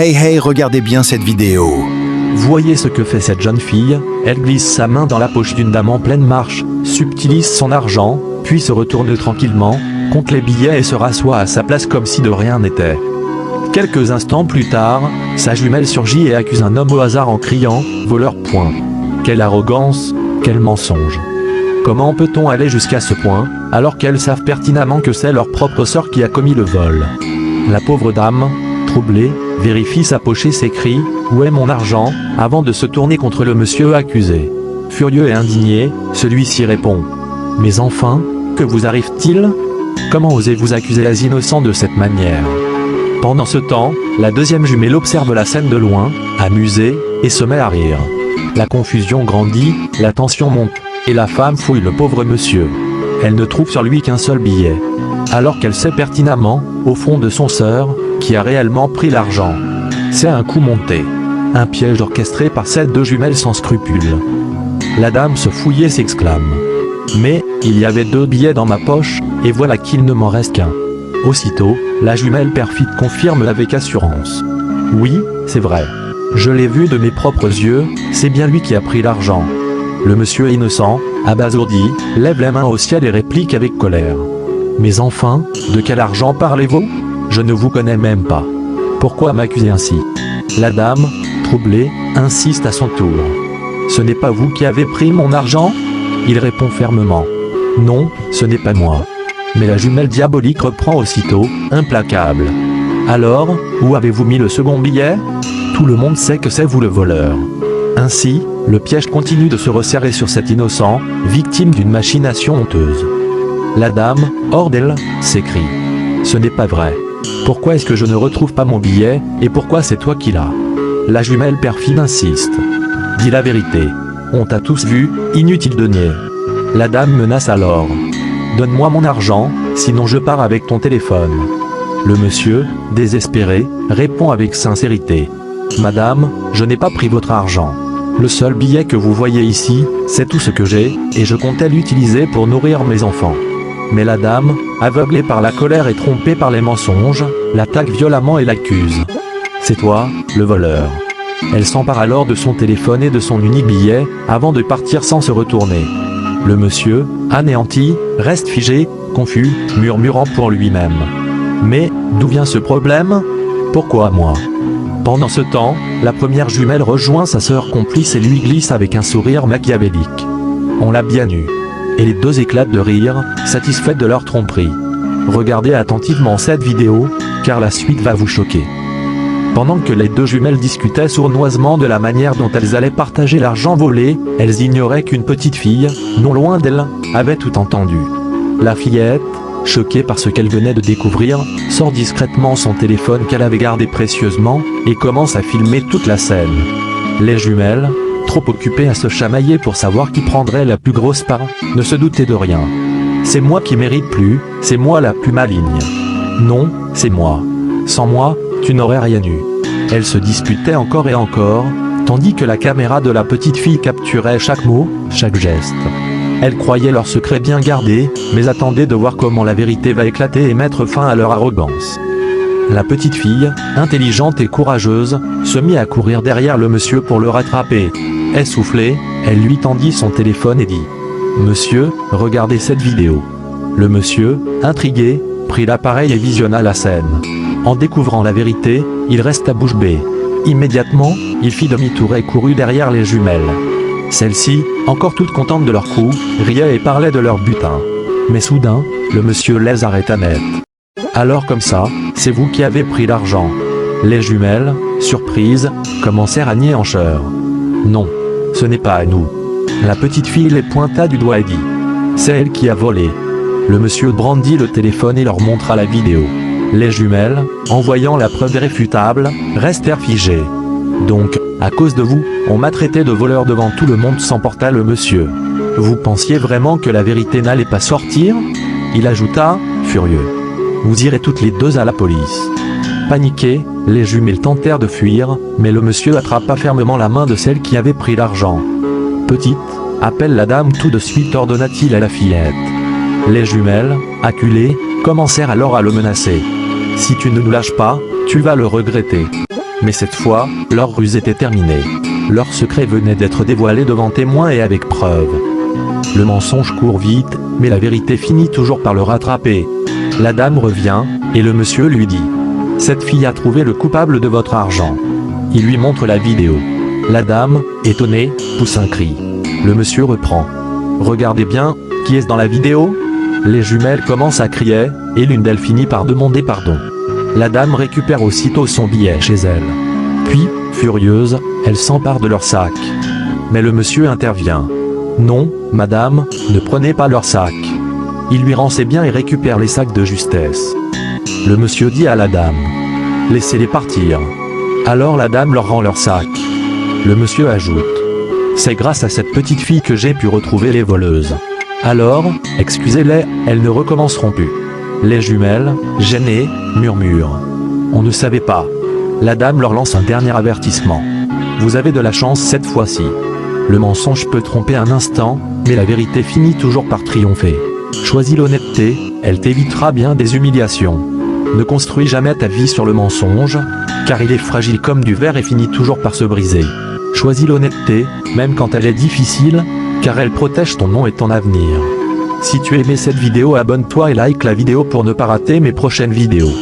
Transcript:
Hey hey, regardez bien cette vidéo. Voyez ce que fait cette jeune fille, elle glisse sa main dans la poche d'une dame en pleine marche, subtilise son argent, puis se retourne tranquillement, compte les billets et se rassoit à sa place comme si de rien n'était. Quelques instants plus tard, sa jumelle surgit et accuse un homme au hasard en criant « voleur point ». Quelle arrogance, quel mensonge. Comment peut-on aller jusqu'à ce point, alors qu'elles savent pertinemment que c'est leur propre sœur qui a commis le vol? La pauvre dame, troublée, vérifie sa poche et s'écrie « Où est mon argent ?» avant de se tourner contre le monsieur accusé. Furieux et indigné, celui-ci répond « Mais enfin, que vous arrive-t-il? Comment osez-vous accuser les innocents de cette manière ?» Pendant ce temps, la deuxième jumelle observe la scène de loin, amusée, et se met à rire. La confusion grandit, la tension monte, et la femme fouille le pauvre monsieur. Elle ne trouve sur lui qu'un seul billet. Alors qu'elle sait pertinemment, au fond de son sœur, qui a réellement pris l'argent. C'est un coup monté. Un piège orchestré par ces deux jumelles sans scrupules. La dame se fouille et s'exclame. Mais, il y avait 2 billets dans ma poche, et voilà qu'il ne m'en reste qu'un. Aussitôt, la jumelle perfide confirme avec assurance. Oui, c'est vrai. Je l'ai vu de mes propres yeux, c'est bien lui qui a pris l'argent. Le monsieur innocent, abasourdi, lève les mains au ciel et réplique avec colère. Mais enfin, de quel argent parlez-vous? Je ne vous connais même pas. Pourquoi m'accuser ainsi? La dame, troublée, insiste à son tour. Ce n'est pas vous qui avez pris mon argent? Il répond fermement. Non, ce n'est pas moi. Mais la jumelle diabolique reprend aussitôt, implacable. Alors, où avez-vous mis le second billet? Tout le monde sait que c'est vous le voleur. Ainsi, le piège continue de se resserrer sur cet innocent, victime d'une machination honteuse. La dame, hors d'elle, s'écrie. Ce n'est pas vrai. Pourquoi est-ce que je ne retrouve pas mon billet, et pourquoi c'est toi qui l'as? La jumelle perfide insiste. Dis la vérité. On t'a tous vu, inutile de nier. La dame menace alors. Donne-moi mon argent, sinon je pars avec ton téléphone. Le monsieur, désespéré, répond avec sincérité. Madame, je n'ai pas pris votre argent. Le seul billet que vous voyez ici, c'est tout ce que j'ai, et je comptais l'utiliser pour nourrir mes enfants. Mais la dame, aveuglée par la colère et trompée par les mensonges, l'attaque violemment et l'accuse. C'est toi, le voleur. Elle s'empare alors de son téléphone et de son unique billet, avant de partir sans se retourner. Le monsieur, anéanti, reste figé, confus, murmurant pour lui-même. Mais, d'où vient ce problème? Pourquoi moi? Pendant ce temps, la première jumelle rejoint sa sœur complice et lui glisse avec un sourire machiavélique. On l'a bien eu. Et les deux éclatent de rire, satisfaites de leur tromperie. Regardez attentivement cette vidéo, car la suite va vous choquer. Pendant que les deux jumelles discutaient sournoisement de la manière dont elles allaient partager l'argent volé, elles ignoraient qu'une petite fille, non loin d'elles, avait tout entendu. La fillette, choquée par ce qu'elle venait de découvrir, sort discrètement son téléphone qu'elle avait gardé précieusement, et commence à filmer toute la scène. Les jumelles, trop occupées à se chamailler pour savoir qui prendrait la plus grosse part, ne se doutaient de rien. C'est moi qui mérite plus, c'est moi la plus maligne. Non, c'est moi. Sans moi, tu n'aurais rien eu. Elles se disputaient encore et encore, tandis que la caméra de la petite fille capturait chaque mot, chaque geste. Elles croyaient leur secret bien gardé, mais attendaient de voir comment la vérité va éclater et mettre fin à leur arrogance. La petite fille, intelligente et courageuse, se mit à courir derrière le monsieur pour le rattraper. Essoufflée, elle lui tendit son téléphone et dit « Monsieur, regardez cette vidéo ». Le monsieur, intrigué, prit l'appareil et visionna la scène. En découvrant la vérité, il resta bouche bée. Immédiatement, il fit demi-tour et courut derrière les jumelles. Celles-ci, encore toutes contentes de leur coup, riaient et parlaient de leur butin. Mais soudain, le monsieur les arrêta net. Alors comme ça, c'est vous qui avez pris l'argent. Les jumelles, surprises, commencèrent à nier en chœur. Non, ce n'est pas à nous. La petite fille les pointa du doigt et dit. C'est elle qui a volé. Le monsieur brandit le téléphone et leur montra la vidéo. Les jumelles, en voyant la preuve irréfutable, restèrent figées. Donc, à cause de vous, on m'a traité de voleur devant tout le monde, s'emporta le monsieur. Vous pensiez vraiment que la vérité n'allait pas sortir? Il ajouta, furieux. Vous irez toutes les deux à la police. Paniquées, les jumelles tentèrent de fuir, mais le monsieur attrapa fermement la main de celle qui avait pris l'argent. Petite, appelle la dame tout de suite, ordonna-t-il à la fillette. Les jumelles, acculées, commencèrent alors à le menacer. Si tu ne nous lâches pas, tu vas le regretter. Mais cette fois, leur ruse était terminée. Leur secret venait d'être dévoilé devant témoins et avec preuve. Le mensonge court vite, mais la vérité finit toujours par le rattraper. La dame revient, et le monsieur lui dit: cette fille a trouvé le coupable de votre argent. Il lui montre la vidéo. La dame, étonnée, pousse un cri. Le monsieur reprend: regardez bien, qui est-ce dans la vidéo? Les jumelles commencent à crier, et l'une d'elles finit par demander pardon. La dame récupère aussitôt son billet chez elle. Puis, furieuse, elle s'empare de leur sac. Mais le monsieur intervient. Non, madame, ne prenez pas leur sac. Il lui rend ses biens et récupère les sacs de justesse. Le monsieur dit à la dame: laissez-les partir. Alors la dame leur rend leur sac. Le monsieur ajoute: c'est grâce à cette petite fille que j'ai pu retrouver les voleuses. Alors, excusez-les, elles ne recommenceront plus. Les jumelles, gênées, murmurent: on ne savait pas. La dame leur lance un dernier avertissement: vous avez de la chance cette fois-ci. Le mensonge peut tromper un instant, mais la vérité finit toujours par triompher. Choisis l'honnêteté, elle t'évitera bien des humiliations. Ne construis jamais ta vie sur le mensonge, car il est fragile comme du verre et finit toujours par se briser. Choisis l'honnêteté, même quand elle est difficile, car elle protège ton nom et ton avenir. Si tu aimais cette vidéo, abonne-toi et like la vidéo pour ne pas rater mes prochaines vidéos.